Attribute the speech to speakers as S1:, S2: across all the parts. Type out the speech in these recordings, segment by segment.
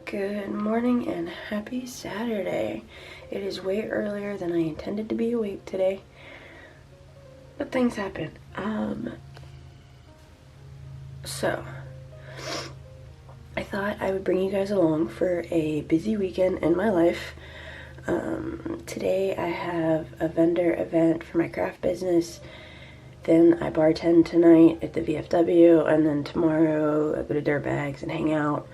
S1: Good morning and happy Saturday. It is way earlier than I intended to be awake today, but things happen. So I thought I would bring you guys along for a busy weekend in my life. Today I have a vendor event for my craft business. Then I bartend tonight at the VFW, and then tomorrow I go to Dirtbags and hang out.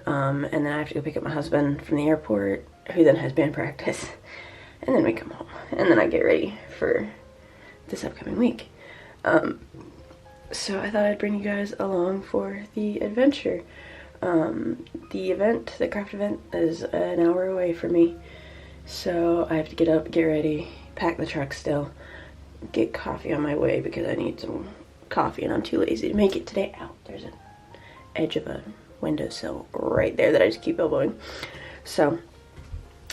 S1: And then I have to go pick up my husband from the airport, who then has band practice. And then we come home. And then I get ready for this upcoming week. So I thought I'd bring you guys along for the adventure. The craft event, is an hour away from me. So I have to get up, get ready, pack the truck still, get coffee on my way because I need some coffee and I'm too lazy to make it today. Ow, there's an edge of a windowsill right there that I just keep elbowing. So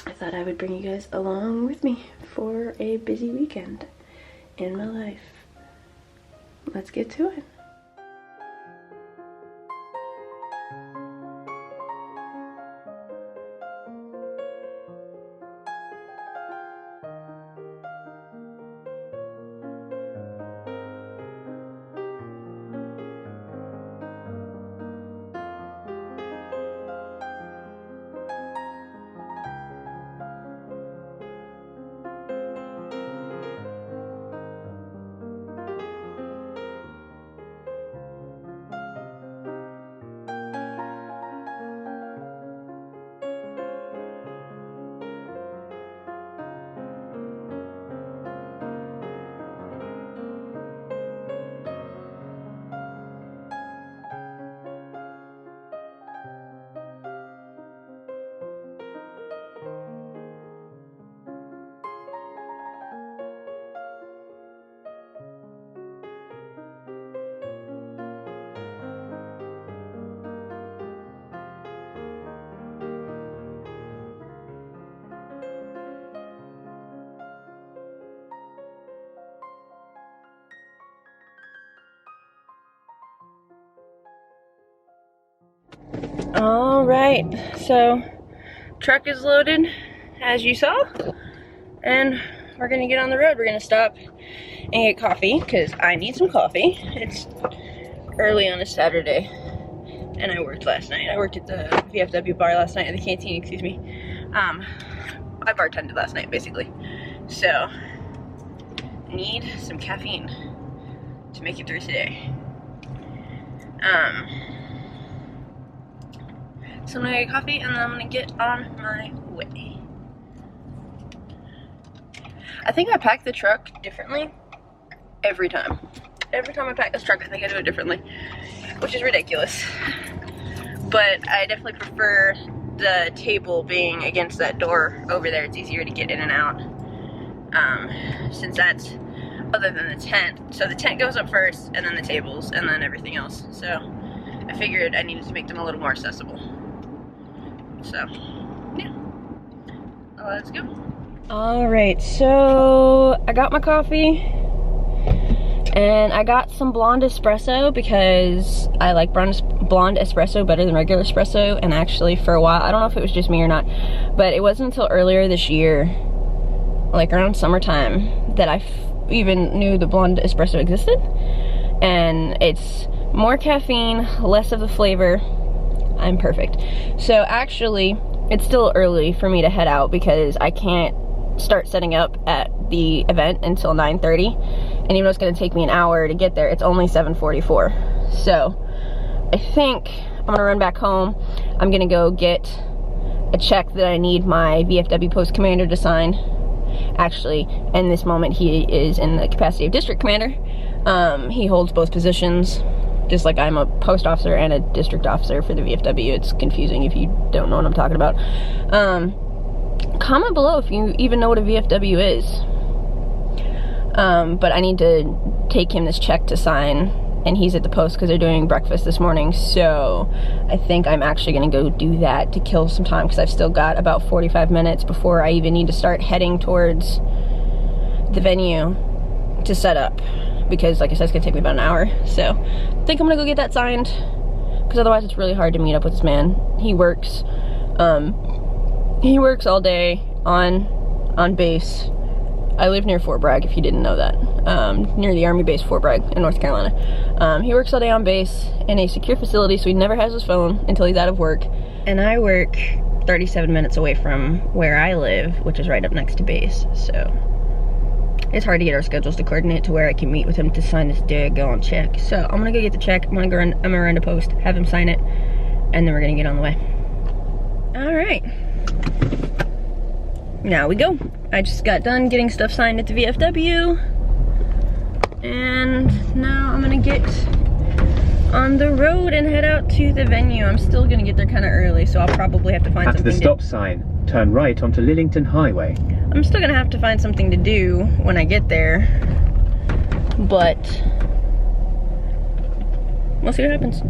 S1: I thought I would bring you guys along with me for a busy weekend in my life. Let's get to it. All right, so truck is loaded, as you saw, and we're gonna get on the road. We're gonna stop and get coffee because I need some coffee. It's early on a Saturday, and I worked last night. I worked at the VFW bar last night, at the canteen, excuse me. I bartended last night, basically. So I need some caffeine to make it through today. So I'm gonna get coffee and then I'm gonna get on my way. I think I pack the truck differently every time. Every time I pack this truck, I think I do it differently, which is ridiculous. But I definitely prefer the table being against that door over there. It's easier to get in and out. Since that's other than the tent. So the tent goes up first, and then the tables, and then everything else. So I figured I needed to make them a little more accessible. So, yeah, let's go. All right, so I got my coffee and I got some blonde espresso because I like blonde espresso better than regular espresso. And actually for a while, I don't know if it was just me or not, but it wasn't until earlier this year, like around summertime, that I even knew the blonde espresso existed. And it's more caffeine, less of the flavor. I'm perfect. So actually, it's still early for me to head out because I can't start setting up at the event until 9:30. And even though it's gonna take me an hour to get there, it's only 7:44. So I think I'm gonna run back home. I'm gonna go get a check that I need my VFW post commander to sign. Actually, in this moment, he is in the capacity of district commander. He holds both positions. Just like I'm a post officer and a district officer for the VFW. It's confusing if you don't know what I'm talking about. Comment below if you even know what a VFW is. But I need to take him this check to sign, and he's at the post because they're doing breakfast this morning. So I think I'm actually gonna go do that to kill some time because I've still got about 45 minutes before I even need to start heading towards the venue to set up. Because like I said, it's gonna take me about an hour. So I think I'm gonna go get that signed because otherwise it's really hard to meet up with this man. He works all day on base. I live near Fort Bragg, if you didn't know that, near the Army base Fort Bragg in North Carolina. He works all day on base in a secure facility, so he never has his phone until he's out of work. And I work 37 minutes away from where I live, which is right up next to base, so it's hard to get our schedules to coordinate to where I can meet with him to sign this daggone check. So I'm gonna go get the check. I'm gonna run to post, have him sign it, and then we're gonna get on the way. All right. Now we go. I just got done getting stuff signed at the VFW, and now I'm gonna get on the road and head out to the venue. I'm still gonna get there kind of early, so I'll probably have to find something.
S2: At the stop sign, turn right onto Lillington Highway.
S1: I'm still gonna have to find something to do when I get there, but we'll see what happens.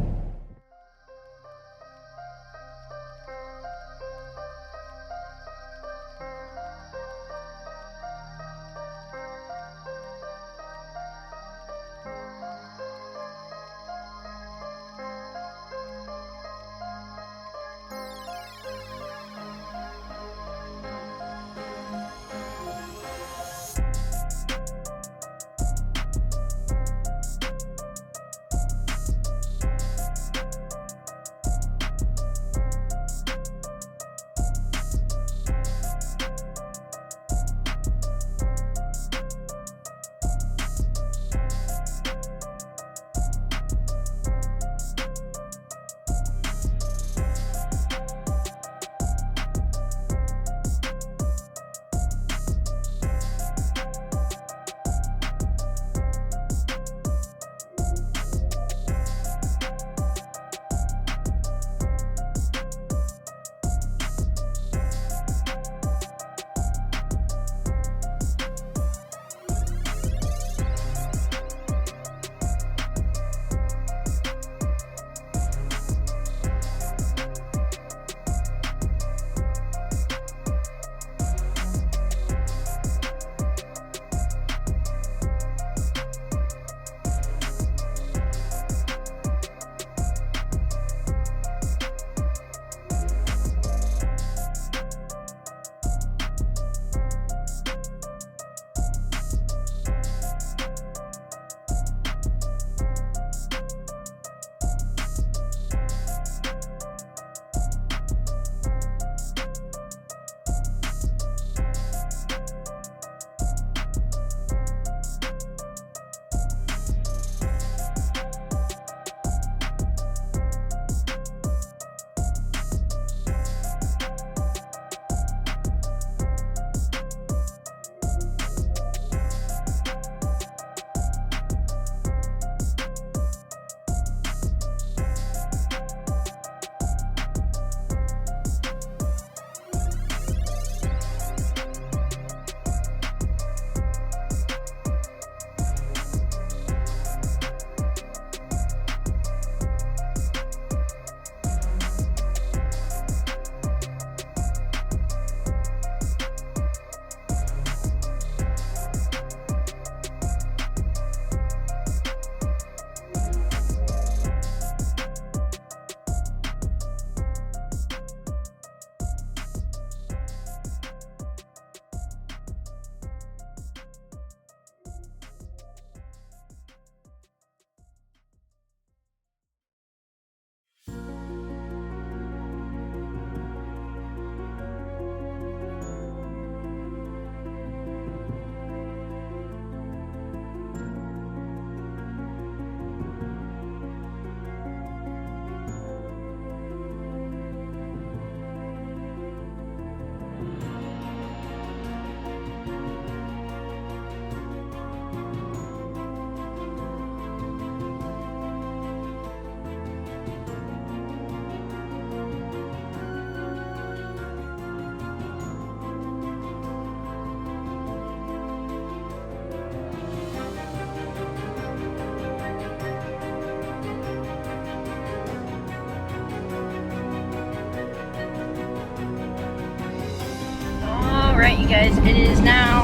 S1: Alright, you guys, it is now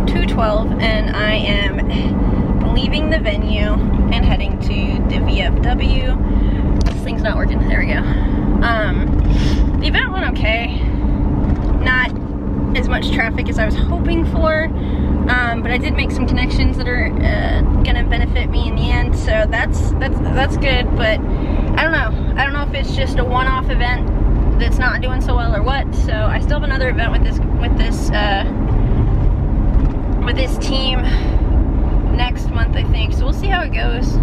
S1: 2:12 and I am leaving the venue and heading to the VFW. camera's not working. There we go. The event went okay. Not as much traffic as I was hoping for, but I did make some connections that are gonna benefit me in the end, so that's good. But I don't know if it's just a one-off event that's not doing so well or what. So I still have another event with this team next month, I think, so we'll see how it goes.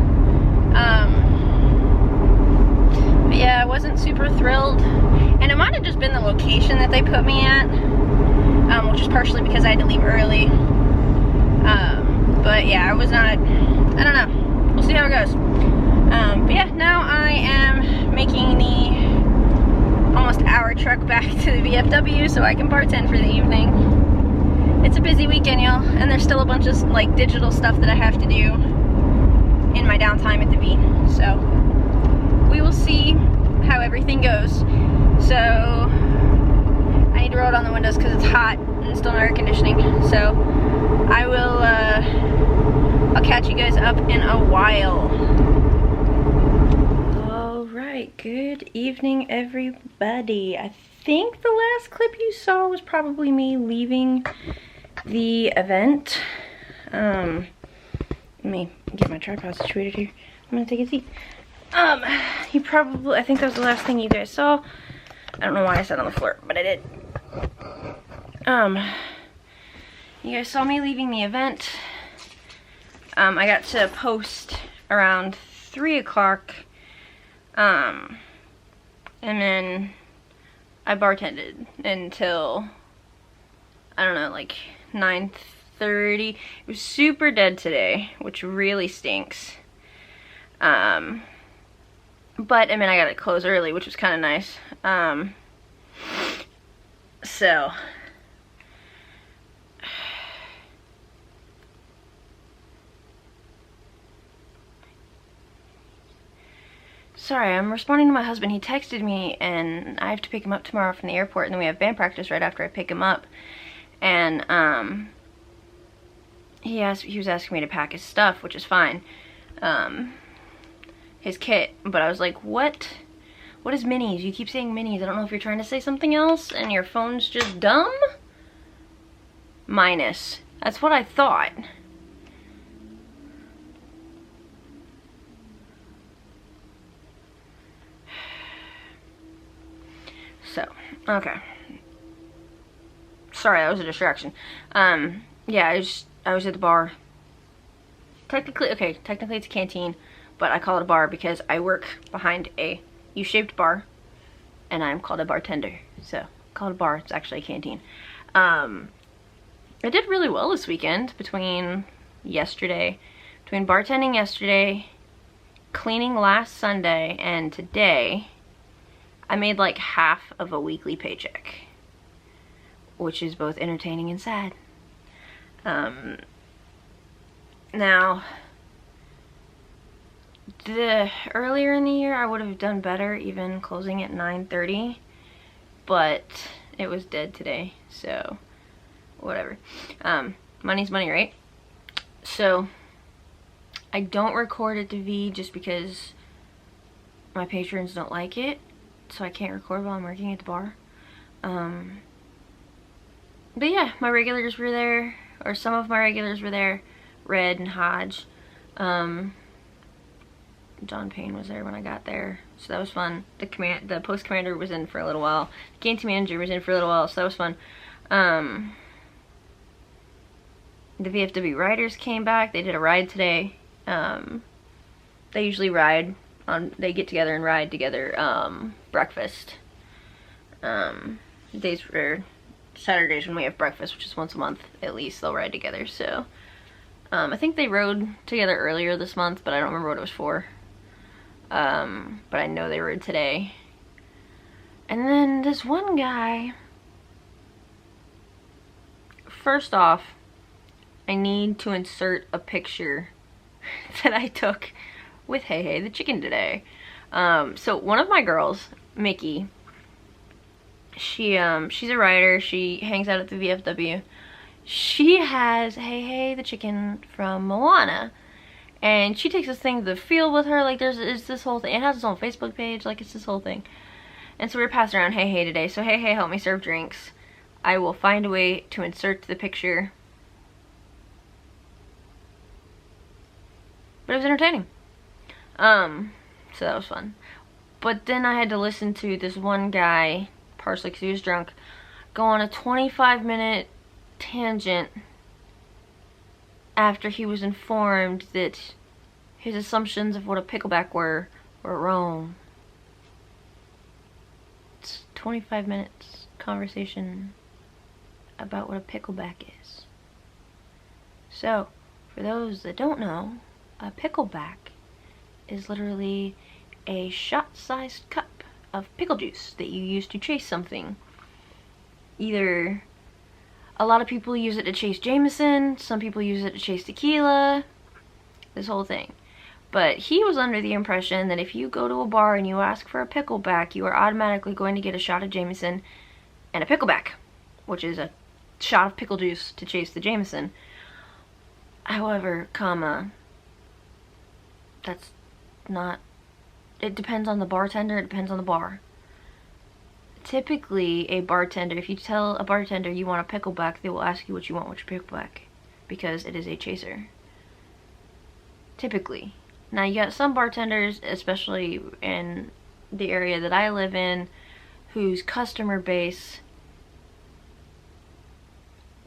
S1: But yeah, I wasn't super thrilled, and it might have just been the location that they put me at, which is partially because I had to leave early. But yeah, I was not, I don't know, we'll see how it goes. But yeah, now I am making the almost hour trek back to the VFW so I can bartend for the evening. It's a busy weekend, y'all, and there's still a bunch of like digital stuff that I have to do in my downtime at the V. So we will see how everything goes. So I need to roll down the windows because it's hot and still no air conditioning. So I will, I'll catch you guys up in a while. Alright, good evening everybody. I think the last clip you saw was probably me leaving the event. Let me get my tripod situated here. I'm gonna take a seat. You probably, I think that was the last thing you guys saw. I don't know why I sat on the floor, but I did. You guys saw me leaving the event. I got to post around 3 o'clock. And then I bartended until, I don't know, like 9:30. It was super dead today, which really stinks. But I mean, I got to close early, which was kind of nice. So sorry, I'm responding to my husband. He texted me and I have to pick him up tomorrow from the airport, and then we have band practice right after I pick him up. And he was asking me to pack his stuff, which is fine. His kit, but I was like, what is minis? You keep saying minis. I don't know if you're trying to say something else and your phone's just dumb? Minus. That's what I thought. So, okay. Sorry, that was a distraction. Yeah, I was at the bar. Technically it's a canteen, but I call it a bar because I work behind a U-shaped bar, and I'm called a bartender. So, call it a bar, it's actually a canteen. I did really well this weekend between bartending yesterday, cleaning last Sunday, and today. I made like half of a weekly paycheck, which is both entertaining and sad. Now, earlier in the year I would have done better, even closing at 9:30, but it was dead today, so whatever. Money's money, right? So I don't record at the V just because my patrons don't like it, so I can't record while I'm working at the bar. But yeah, my regulars were there, or some of my regulars were there. Red and Hodge. John Payne was there when I got there, so that was fun. The post commander was in for a little while. The canteen manager was in for a little while, so that was fun. The VFW riders came back. They did a ride today. They usually ride on, they get together and ride together, breakfast. Days for Saturdays when we have breakfast, which is once a month at least, they'll ride together. So I think they rode together earlier this month, but I don't remember what it was for. But I know they rode today. And then this one guy, first off, I need to insert a picture that I took with Hey Hey the chicken today. So one of my girls, Mickey, she's a rider. She hangs out at the VFW. She has Hey Hey the chicken from Moana, And she takes this thing to the field with her. Like, it's this whole thing. It has its own Facebook page. Like, it's this whole thing. And so we were passing around Hey Hey today. So Hey Hey helped me serve drinks. I will find a way to insert the picture. But it was entertaining. So that was fun. But then I had to listen to this one guy, partially because he was drunk, go on a 25-minute tangent after he was informed that his assumptions of what a pickleback were wrong. It's 25 minutes conversation about what a pickleback is. So, for those that don't know, a pickleback is literally a shot-sized cup of pickle juice that you use to chase something. Either a lot of people use it to chase Jameson, some people use it to chase tequila, this whole thing. But he was under the impression that if you go to a bar and you ask for a pickleback, you are automatically going to get a shot of Jameson and a pickleback, which is a shot of pickle juice to chase the Jameson. However, that's not, it depends on the bartender, it depends on the bar. Typically, a bartender, if you tell a bartender you want a pickleback, they will ask you what you want with your pickleback, because it is a chaser. Typically. Now, you got some bartenders, especially in the area that I live in, whose customer base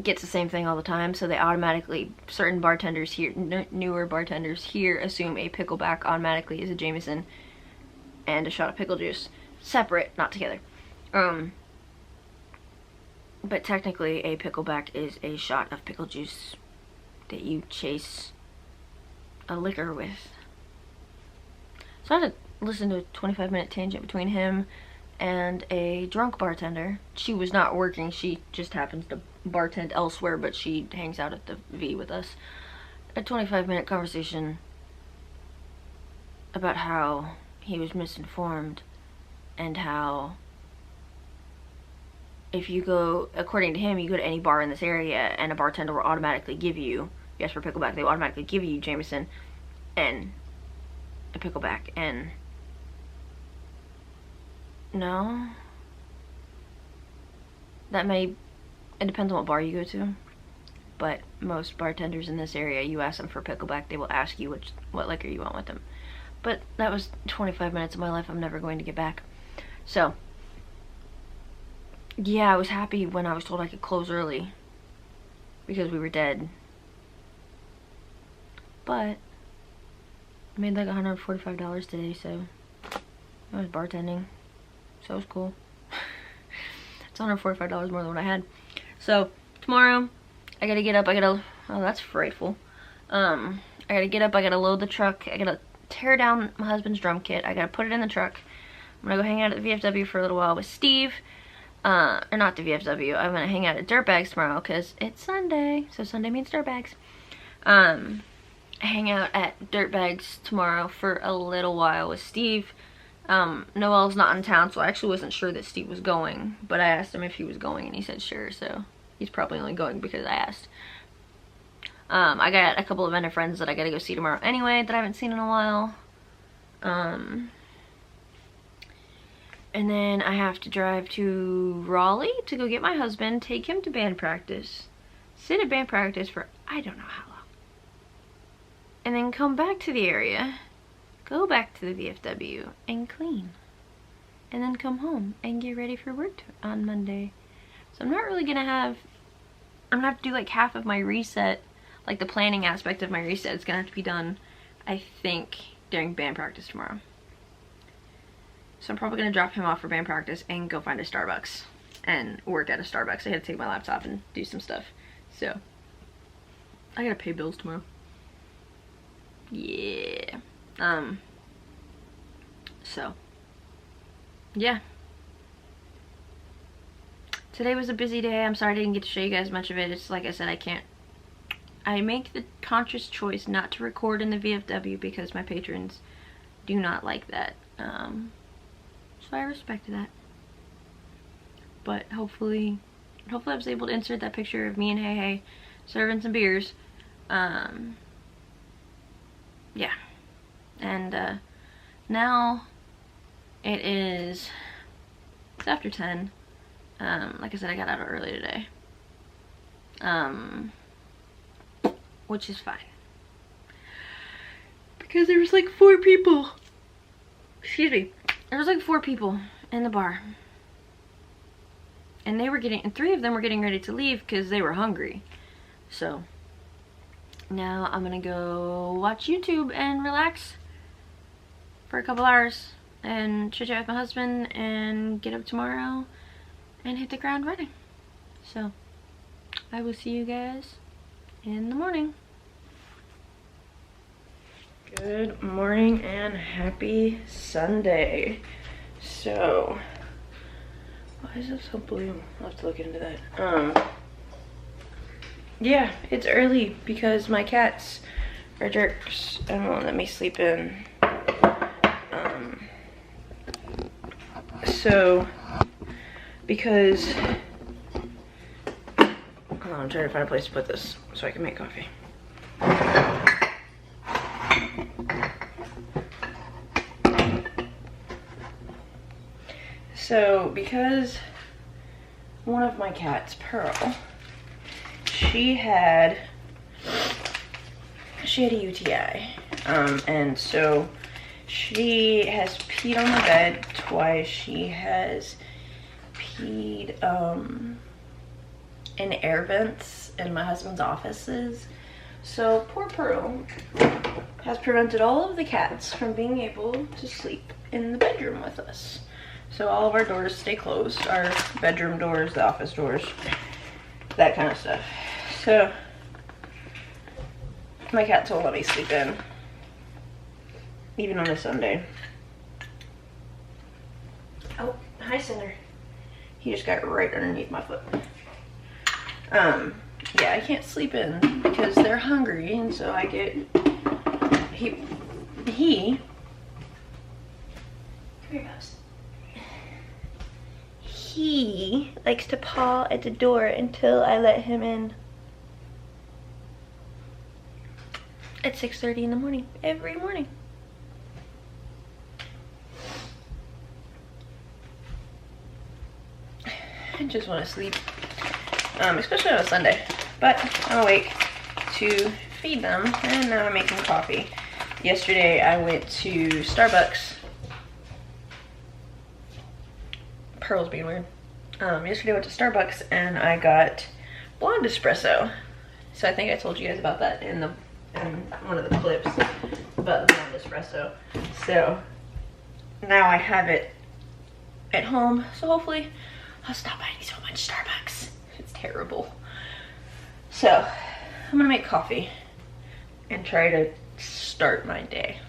S1: gets the same thing all the time, so they automatically, certain bartenders here, newer bartenders here, assume a pickleback automatically is a Jameson and a shot of pickle juice. Separate, not together. But technically a pickleback is a shot of pickle juice that you chase a liquor with. So I had to listen to a 25-minute tangent between him and a drunk bartender. She was not working, she just happens to bartend elsewhere, but she hangs out at the V with us. A 25-minute conversation about how he was misinformed and how if you go, according to him, you go to any bar in this area and a bartender will automatically give you, yes, for pickleback, they will automatically give you Jameson and a pickleback. And no, that may, it depends on what bar you go to, but most bartenders in this area, you ask them for pickleback, they will ask you what liquor you want with them. But that was 25 minutes of my life I'm never going to get back. So yeah, I was happy when I was told I could close early because we were dead. But I made like $145 today, so I was bartending, so it was cool. It's $145 more than what I had. So tomorrow I gotta get up, oh, that's frightful. I gotta get up, I gotta load the truck, I gotta tear down my husband's drum kit, I gotta put it in the truck. I'm gonna go hang out at the VFW for a little while with Steve. Or not the VFW, I'm gonna hang out at Dirtbags tomorrow because it's Sunday, so Sunday means Dirtbags. Hang out at Dirtbags tomorrow for a little while with Steve. Noel's not in town, so I actually wasn't sure that Steve was going, but I asked him if he was going and he said sure, so he's probably only going because I asked. I got a couple of vendor friends that I gotta go see tomorrow anyway that I haven't seen in a while. And then I have to drive to Raleigh to go get my husband, take him to band practice, sit at band practice for I don't know how long, and then come back to the area, go back to the VFW and clean, and then come home and get ready for work on Monday. So I'm not really gonna have, I'm gonna have to do like half of my reset, like the planning aspect of my reset is gonna have to be done, I think, during band practice tomorrow. So I'm probably gonna drop him off for band practice and go find a Starbucks and work at a Starbucks. I had to take my laptop and do some stuff. So I gotta pay bills tomorrow. Yeah. So yeah. Today was a busy day. I'm sorry I didn't get to show you guys much of it. It's like I said, I make the conscious choice not to record in the VFW because my patrons do not like that. So I respect that. But hopefully I was able to insert that picture of me and Hey Hey serving some beers. yeah. And now it's after 10. Like I said, I got out early today. Which is fine. Because there was like 4 people. Excuse me. There was like 4 people in the bar. And they were and 3 of them were getting ready to leave because they were hungry. So now I'm gonna go watch YouTube and relax for a couple hours and chit chat with my husband and get up tomorrow and hit the ground running. So I will see you guys in the morning. Good morning and happy Sunday. So, why is it so blue? I'll have to look into that. Yeah, it's early because my cats are jerks and won't let me sleep in. So, because, hold on, I'm trying to find a place to put this so I can make coffee. So, because one of my cats, Pearl, she had a UTI, and so she has peed on the bed twice. She has peed in air vents in my husband's offices. So poor Pearl has prevented all of the cats from being able to sleep in the bedroom with us. So all of our doors stay closed, our bedroom doors, the office doors, that kind of stuff. So my cats won't let me sleep in, even on a Sunday. Oh, hi Cinder. He just got right underneath my foot. Yeah, I can't sleep in because they're hungry, and so I get, he, come here, Bubs. He likes to paw at the door until I let him in. At 6:30 in the morning, every morning. I just want to sleep, especially on a Sunday. But I'm awake to feed them, and now I'm making coffee. Yesterday I went to Starbucks. Pearl's being weird. Yesterday I went to Starbucks and I got blonde espresso. So I think I told you guys about that in one of the clips about the blonde espresso. So now I have it at home. So hopefully I'll stop by so much Starbucks. It's terrible. So I'm gonna make coffee and try to start my day.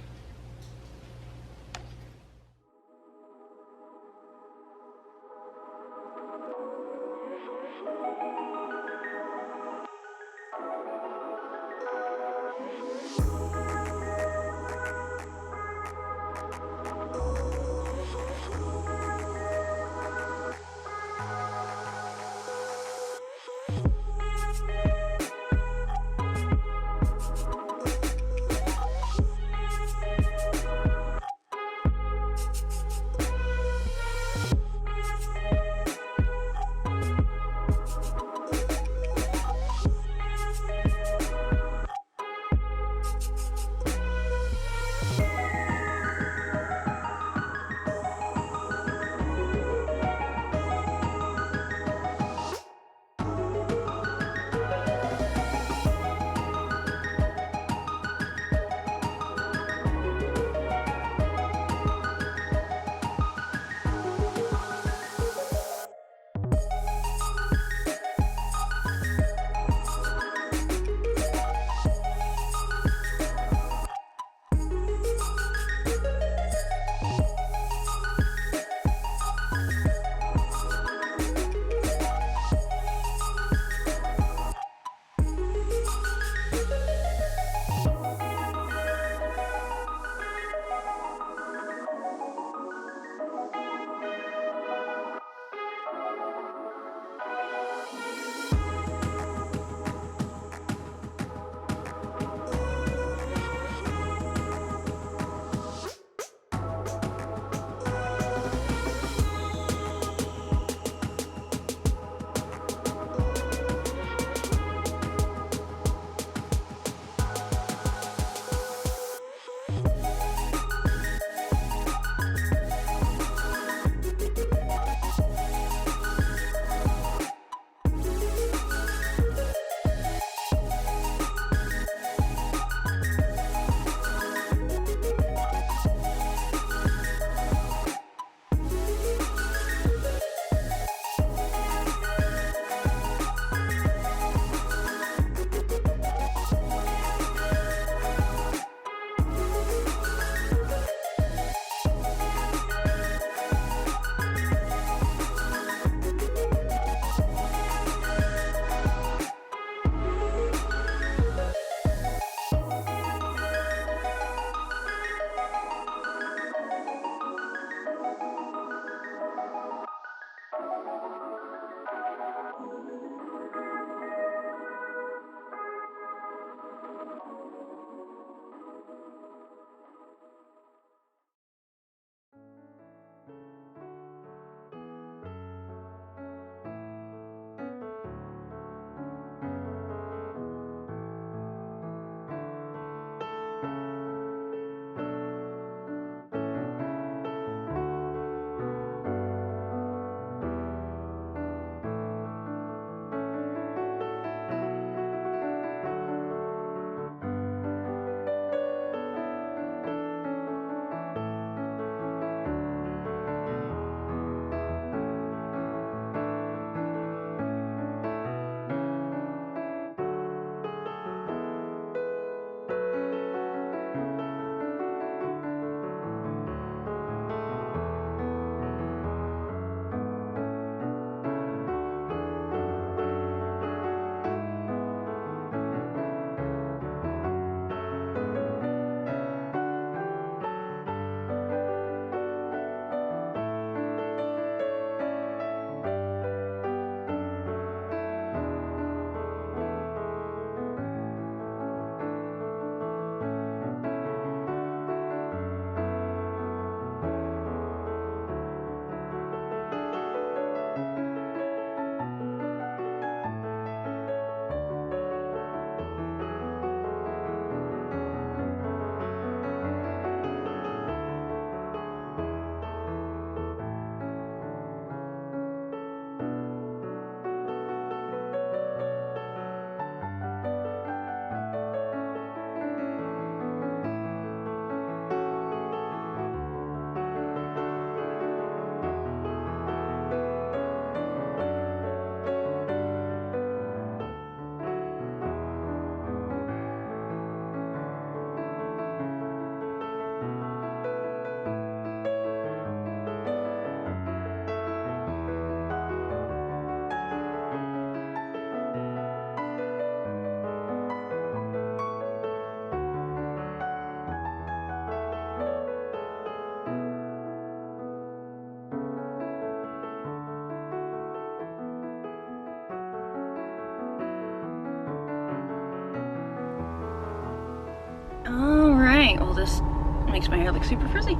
S1: my, well, this makes my hair look super frizzy.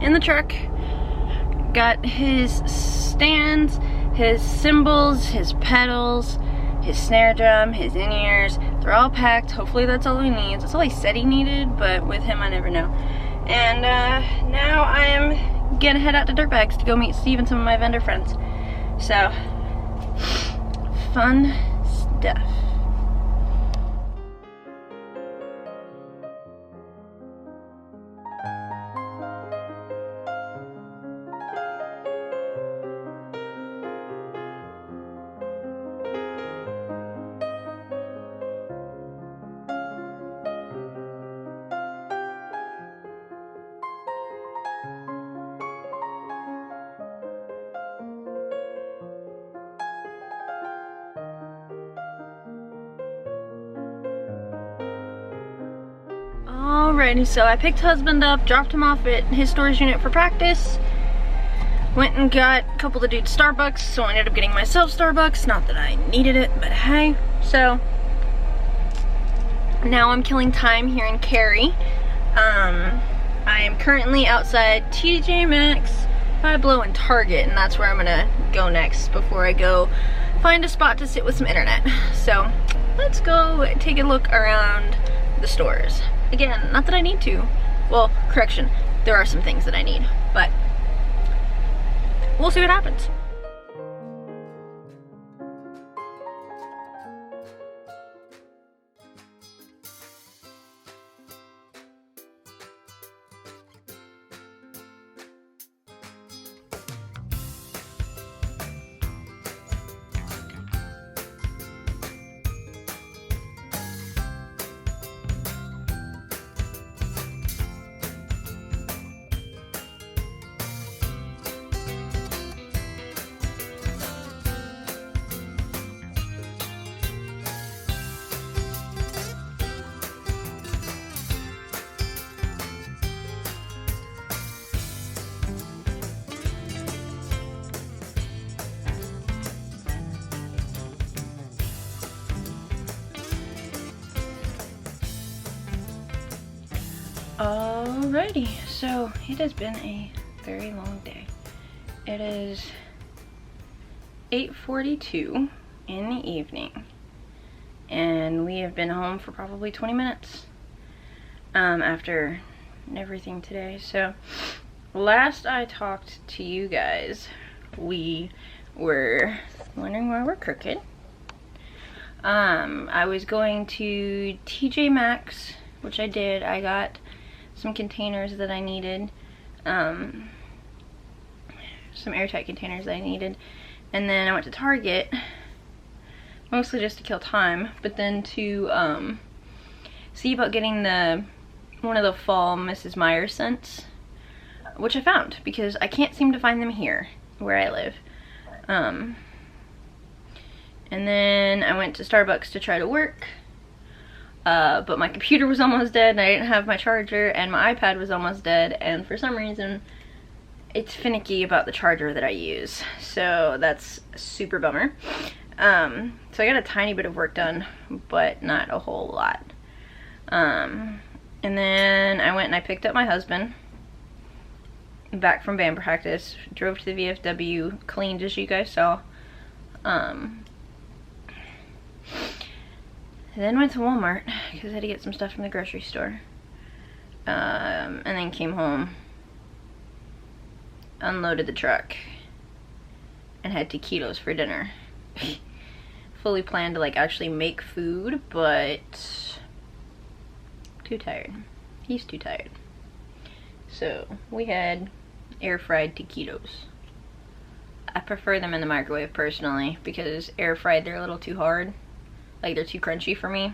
S1: In the truck, got his stands, his cymbals, his pedals, his snare drum, his in-ears. They're all packed. Hopefully that's all he needs. That's all he said he needed, but with him I never know. And now I am gonna head out to Dirtbags to go meet Steve and some of my vendor friends. So, fun stuff. Alrighty, so I picked husband up, dropped him off at his storage unit for practice, went and got a couple of the dudes Starbucks, so I ended up getting myself Starbucks, not that I needed it, but hey. So, now I'm killing time here in Cary. I am currently outside TJ Maxx, Five Below, and Target, and that's where I'm gonna go next before I go find a spot to sit with some internet. So, let's go take a look around the stores. Again, not that I need to. Well, correction, there are some things that I need, but we'll see what happens. Alrighty, so it has been a very long day. It is 8:42 in the evening, and we have been home for probably 20 minutes after everything today. So last I talked to you guys, we were wondering why we're crooked. I was going to TJ Maxx, which I did. I got some containers that I needed, some airtight containers that I needed, and then I went to Target, mostly just to kill time, but then to see about getting one of the fall Mrs. Meyer scents, which I found, because I can't seem to find them here, where I live. And then I went to Starbucks to try to work, but my computer was almost dead, and I didn't have my charger, and my iPad was almost dead, and for some reason it's finicky about the charger that I use, so that's a super bummer. So I got a tiny bit of work done, but not a whole lot. And then I went and I picked up my husband back from band practice, drove to the VFW, cleaned as you guys saw, and then went to Walmart because I had to get some stuff from the grocery store, and then came home, unloaded the truck, and had taquitos for dinner. Fully planned to like actually make food, but too tired. He's too tired. So we had air fried taquitos. I prefer them in the microwave personally, because air fried they're a little too hard. Like, they're too crunchy for me.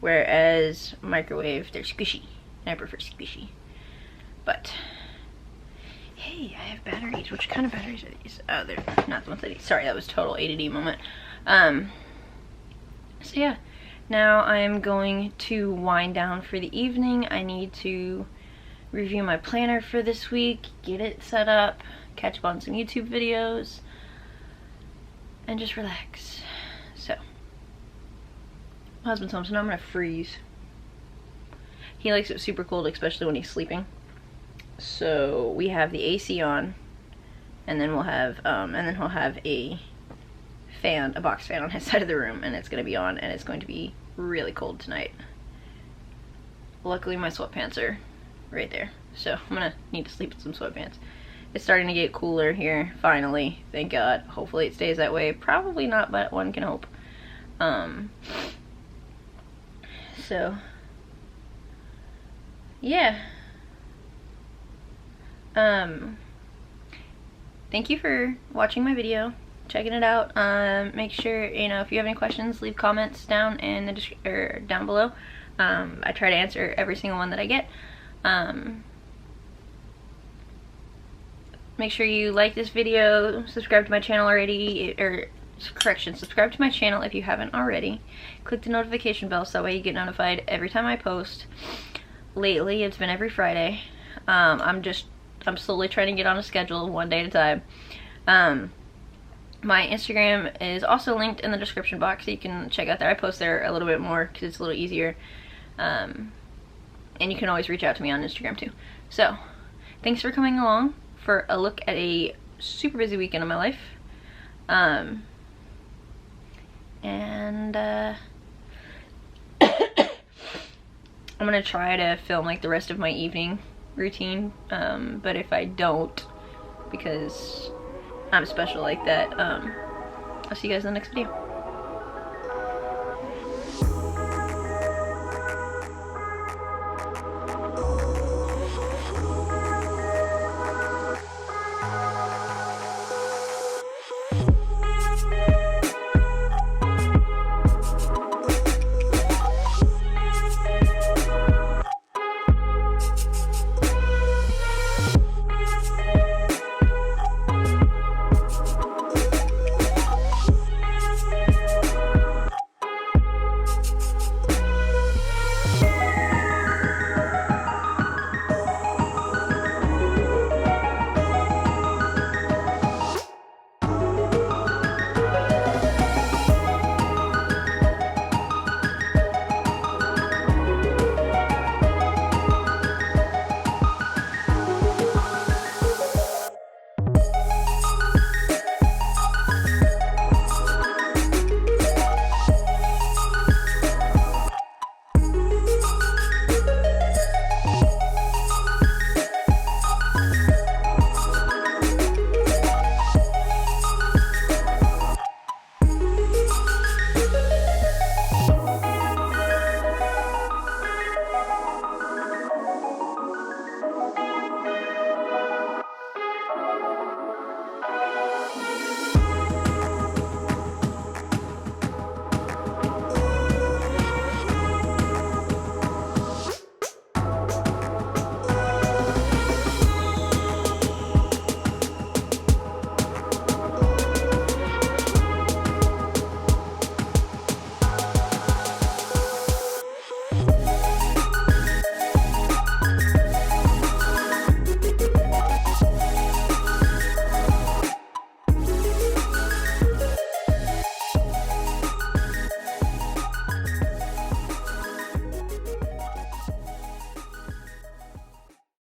S1: Whereas microwave, they're squishy. And I prefer squishy. But hey, I have batteries. Which kind of batteries are these? Oh, they're not the ones I need. Sorry, that was total ADD moment. So yeah, now I'm going to wind down for the evening. I need to review my planner for this week, get it set up, catch up on some YouTube videos, and just relax. So, my husband's home, so now I'm gonna freeze. He likes it super cold, especially when he's sleeping. So we have the AC on, and then we'll have, and then he'll have a fan, a box fan on his side of the room, and it's gonna be on, and it's going to be really cold tonight. Luckily my sweatpants are right there, so I'm gonna need to sleep in some sweatpants. It's starting to get cooler here, finally, thank God. Hopefully it stays that way. Probably not, but one can hope. So, yeah. Thank you for watching my video, checking it out. Make sure, you know, if you have any questions, leave comments down in the or down below. I try to answer every single one that I get. Make sure you like this video, subscribe to my channel already, or correction, subscribe to my channel if you haven't already. Click the notification bell so that way you get notified every time I post. Lately, it's been every Friday. I'm slowly trying to get on a schedule, one day at a time. My Instagram is also linked in the description box, so you can check out there. I post there a little bit more because it's a little easier. And you can always reach out to me on Instagram too. So, thanks for coming along for a look at a super busy weekend of my life. I'm gonna try to film like the rest of my evening routine, but if I don't, because I'm special like that, I'll see you guys in the next video.